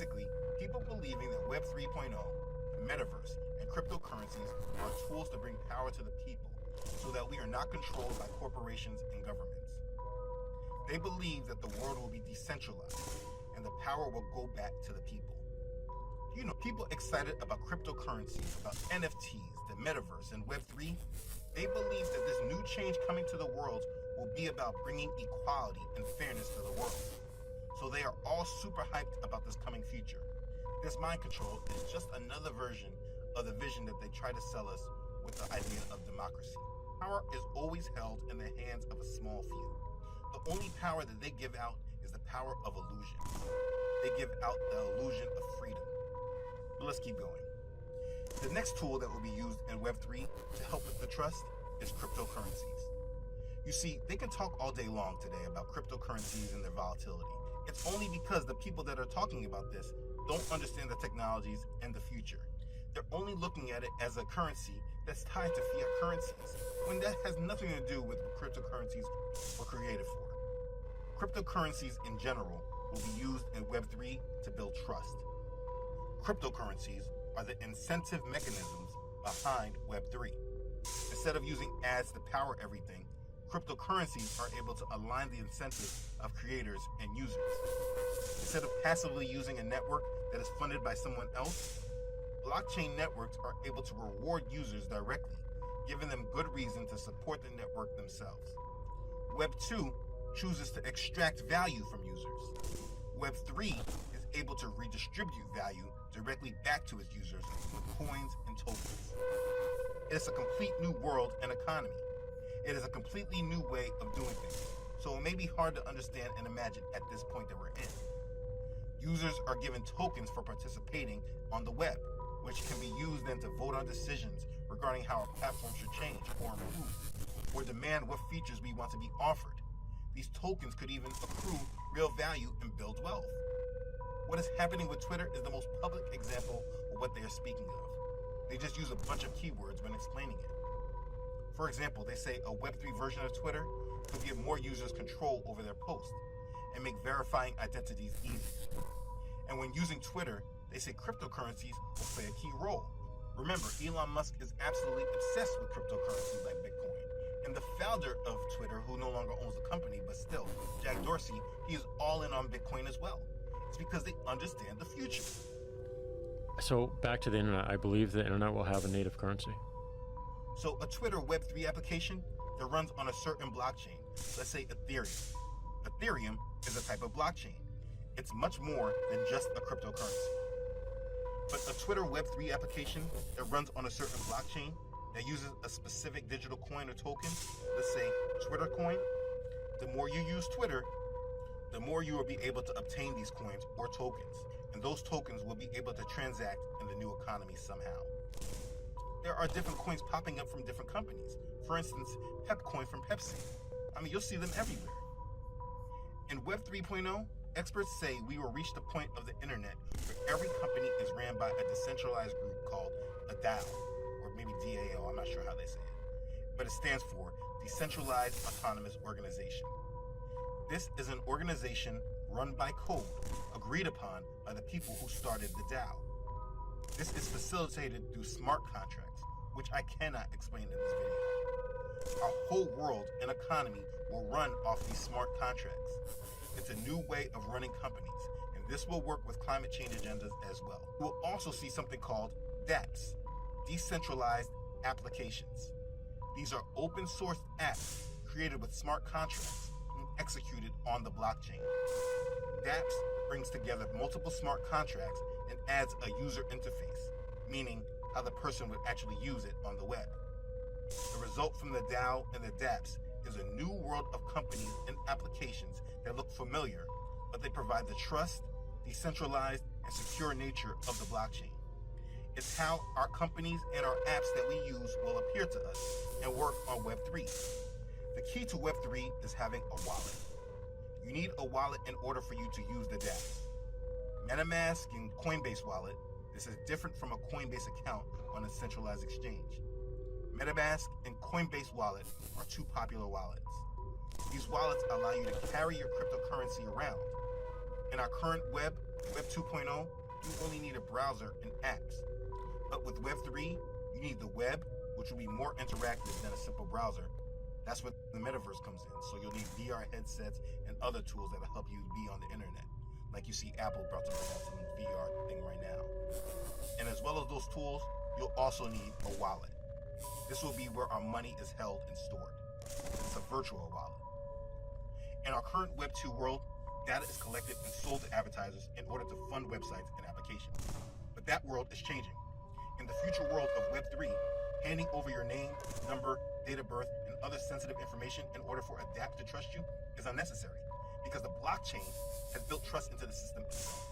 Basically, people believing that Web 3.0, the metaverse, and cryptocurrencies are tools to bring power to the people so that we are not controlled by corporations and governments. They believe that the world will be decentralized and the power will go back to the people. People excited about cryptocurrencies, about NFTs, the metaverse, and Web3, they believe that this new change coming to the world will be about bringing equality and fairness to the world. So they are all super hyped about this coming future. This mind control is just another version of the vision that they try to sell us with the idea of democracy. Power is always held in the hands of a small few. The only power that they give out is the power of illusion. They give out the illusion of freedom. But let's keep going. The next tool that will be used in Web3 to help with the trust is cryptocurrencies. You see, they can talk all day long today about cryptocurrencies and their volatility. It's only because the people that are talking about this don't understand the technologies and the future. They're only looking at it as a currency that's tied to fiat currencies, when that has nothing to do with what cryptocurrencies were created for. Cryptocurrencies in general will be used in Web3 to build trust. Cryptocurrencies are the incentive mechanisms behind Web3. Instead of using ads to power everything, cryptocurrencies are able to align the incentives of creators and users. Instead of passively using a network that is funded by someone else, blockchain networks are able to reward users directly, giving them good reason to support the network themselves. Web 2 chooses to extract value from users. Web 3 is able to redistribute value directly back to its users with coins and tokens. It is a complete new world and economy. It is a completely new way of doing things, so it may be hard to understand and imagine at this point that we're in. Users are given tokens for participating on the web, which can be used then to vote on decisions regarding how a platform should change or improve, or demand what features we want to be offered. These tokens could even accrue real value and build wealth. What is happening with Twitter is the most public example of what they are speaking of. They just use a bunch of keywords when explaining it. For example, they say a Web3 version of Twitter could give more users control over their posts and make verifying identities easy. And when using Twitter, they say cryptocurrencies will play a key role. Remember, Elon Musk is absolutely obsessed with cryptocurrencies like Bitcoin. And the founder of Twitter, who no longer owns the company, but still, Jack Dorsey, he is all in on Bitcoin as well. It's because they understand the future. So back to the internet, I believe the internet will have a native currency. So a Twitter Web3 application that runs on a certain blockchain, let's say Ethereum. Ethereum is a type of blockchain. It's much more than just a cryptocurrency. But a Twitter Web3 application that runs on a certain blockchain that uses a specific digital coin or token, let's say Twitter coin, the more you use Twitter, the more you will be able to obtain these coins or tokens, and those tokens will be able to transact in the new economy somehow. There are different coins popping up from different companies. For instance, Pep coin from Pepsi. You'll see them everywhere. In Web 3.0, experts say we will reach the point of the internet where every company is ran by a decentralized group called a DAO, or maybe DAO, I'm not sure how they say it. But it stands for Decentralized Autonomous Organization. This is an organization run by code, agreed upon by the people who started the DAO. This is facilitated through smart contracts, which I cannot explain in this video. Our whole world and economy will run off these smart contracts. It's a new way of running companies, and this will work with climate change agendas as well. We'll also see something called dApps, Decentralized Applications. These are open source apps created with smart contracts and executed on the blockchain. dApps brings together multiple smart contracts and adds a user interface, meaning how the person would actually use it on the web. The result from the DAO and the dApps is a new world of companies and applications that look familiar, but they provide the trust, decentralized, and secure nature of the blockchain. It's how our companies and our apps that we use will appear to us and work on Web3. The key to Web3 is having a wallet. You need a wallet in order for you to use the dApps. MetaMask and Coinbase wallet, this is different from a Coinbase account on a centralized exchange. MetaMask and Coinbase wallet are two popular wallets. These wallets allow you to carry your cryptocurrency around. In our current web, Web 2.0, you only need a browser and apps. But with Web 3, you need the web, which will be more interactive than a simple browser. That's where the metaverse comes in. So you'll need VR headsets and other tools that'll help you be on the internet. Like you see Apple about to bring out some VR thing right now. And as well as those tools, you'll also need a wallet. This will be where our money is held and stored. It's a virtual wallet. In our current Web 2 world, data is collected and sold to advertisers in order to fund websites and applications. But that world is changing. In the future world of Web 3, handing over your name, number, date of birth, and other sensitive information in order for Adapt to trust you is unnecessary, because the blockchain has built trust into the system itself.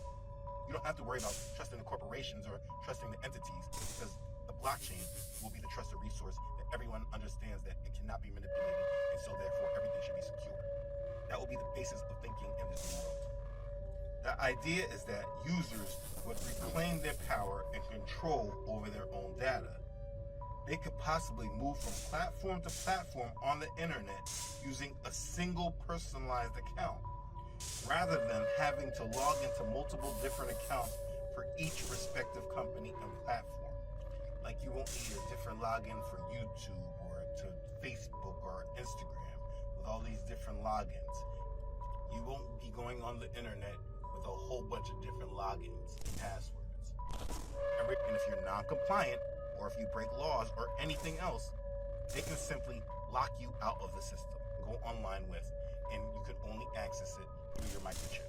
You don't have to worry about trusting the corporations or trusting the entities, because the blockchain will be the trusted resource that everyone understands that it cannot be manipulated, and so therefore everything should be secure. That will be the basis of thinking in this new world. The idea is that users would reclaim their power and control over their own data. They could possibly move from platform to platform on the internet using a single personalized account, rather than having to log into multiple different accounts for each respective company and platform. Like you won't need a different login for YouTube or to Facebook or Instagram with all these different logins. You won't be going on the internet with a whole bunch of different logins and passwords. And if you're non-compliant, or if you break laws or anything else, they can simply lock you out of the system, go online with, and you can only access it through your microchip.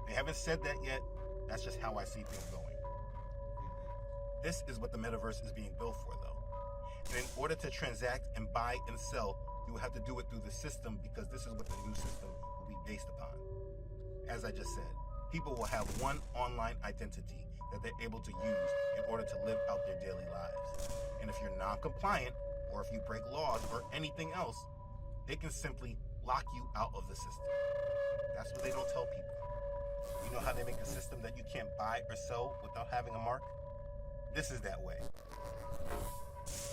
They haven't said that yet. That's just how I see things going. This is what the metaverse is being built for, though. And in order to transact and buy and sell, you will have to do it through the system, because this is what the new system will be based upon. As I just said, people will have one online identity that they're able to use in order to live out their daily lives. And if you're non-compliant, or if you break laws or anything else, they can simply lock you out of the system. That's what they don't tell people. You know how they make a system that you can't buy or sell without having a mark? This is that way.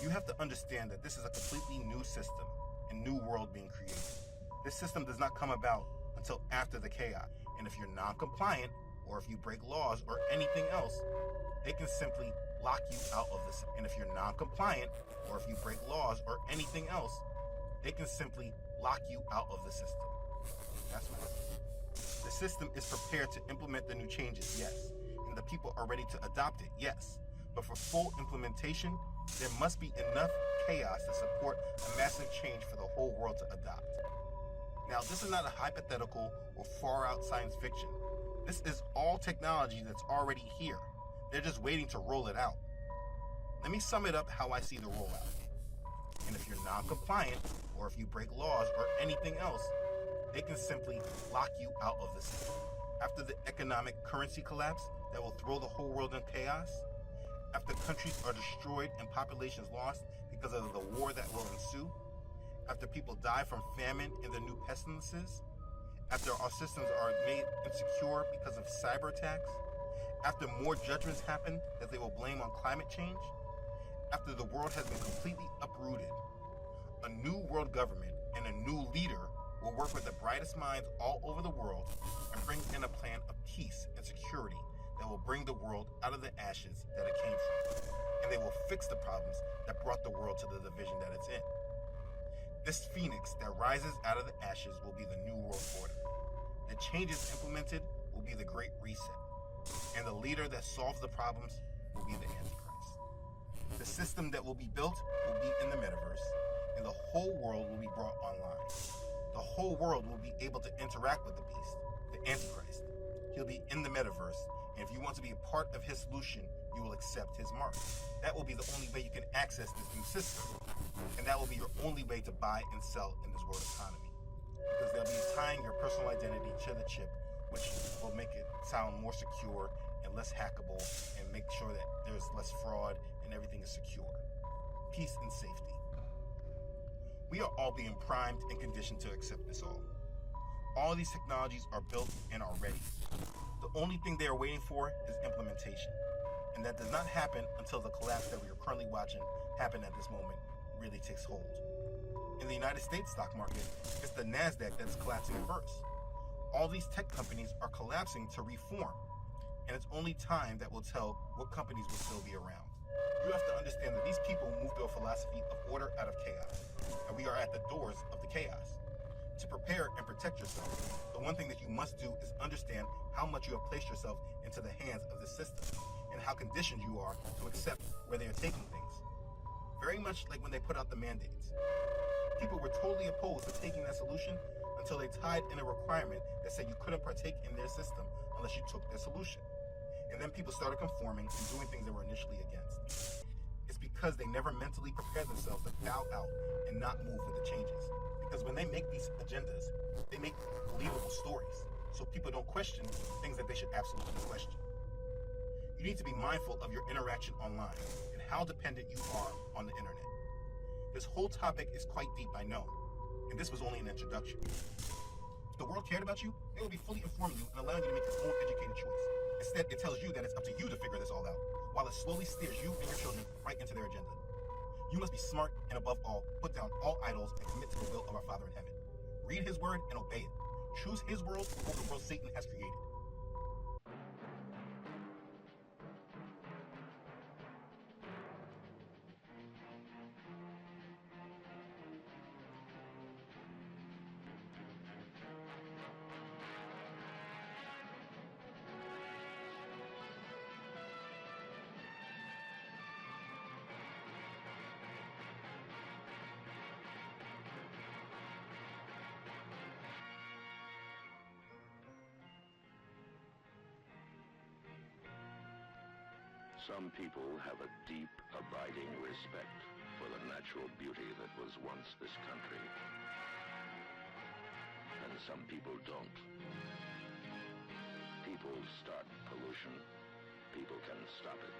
You have to understand that this is a completely new system and new world being created. This system does not come about until after the chaos. And if you're non-compliant, or if you break laws or anything else, they can simply lock you out of the system. And if you're non-compliant, or if you break laws or anything else, they can simply lock you out of the system. That's what it is. The system is prepared to implement the new changes, yes. And the people are ready to adopt it, yes. But for full implementation, there must be enough chaos to support a massive change for the whole world to adopt. Now, this is not a hypothetical or far out science fiction. This is all technology that's already here. They're just waiting to roll it out. Let me sum it up how I see the rollout. And if you're non-compliant, or if you break laws or anything else, they can simply lock you out of the system. After the economic currency collapse that will throw the whole world in chaos, after countries are destroyed and populations lost because of the war that will ensue, after people die from famine and the new pestilences, after our systems are made insecure because of cyber attacks, after more judgments happen that they will blame on climate change, after the world has been completely uprooted, a new world government and a new leader will work with the brightest minds all over the world and bring in a plan of peace and security that will bring the world out of the ashes that it came from. And they will fix the problems that brought the world to the division that it's in. This phoenix that rises out of the ashes will be the new world order. The changes implemented will be the Great Reset. And the leader that solves the problems will be the Antichrist. The system that will be built will be in the metaverse, and the whole world will be brought online. The whole world will be able to interact with the beast, the Antichrist. He'll be in the metaverse, and if you want to be a part of his solution, you will accept his mark. That will be the only way you can access this new system. And that will be your only way to buy and sell in this world economy. Because they'll be tying your personal identity to the chip, which will make it sound more secure and less hackable, and make sure that there's less fraud and everything is secure. Peace and safety. We are all being primed and conditioned to accept this all. All these technologies are built and are ready. The only thing they are waiting for is implementation. And that does not happen until the collapse that we are currently watching happen at this moment really takes hold. In the United States stock market, it's the NASDAQ that's collapsing first. All these tech companies are collapsing to reform. and it's only time that will tell what companies will still be around. You have to understand that these people moved to a philosophy of order out of chaos, and we are at the doors of the chaos. To prepare and protect yourself, the one thing that you must do is understand how much you have placed yourself into the hands of the system, and how conditioned you are to accept where they are taking things. Very much like when they put out the mandates. People were totally opposed to taking that solution until they tied in a requirement that said you couldn't partake in their system unless you took their solution. And then people started conforming and doing things they were initially against. It's because they never mentally prepared themselves to bow out and not move with the changes. Because when they make these agendas, they make believable stories, so people don't question things that they should absolutely question. You need to be mindful of your interaction online and how dependent you are on the internet. This whole topic is quite deep, I know, and this was only an introduction. If the world cared about you, they would be fully informing you and allowing you to make your own educated choice. Instead, it tells you that it's up to you to figure this all out, while it slowly steers you and your children right into their agenda. You must be smart and, above all, put down all idols and commit to the will of our Father in heaven. Read his word and obey it. Choose his world over the world Satan has created. Some people have a deep, abiding respect for the natural beauty that was once this country. And some people don't. People start pollution. People can stop it.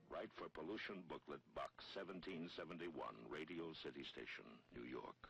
Write for Pollution Booklet Box 1771, Radio City Station, New York.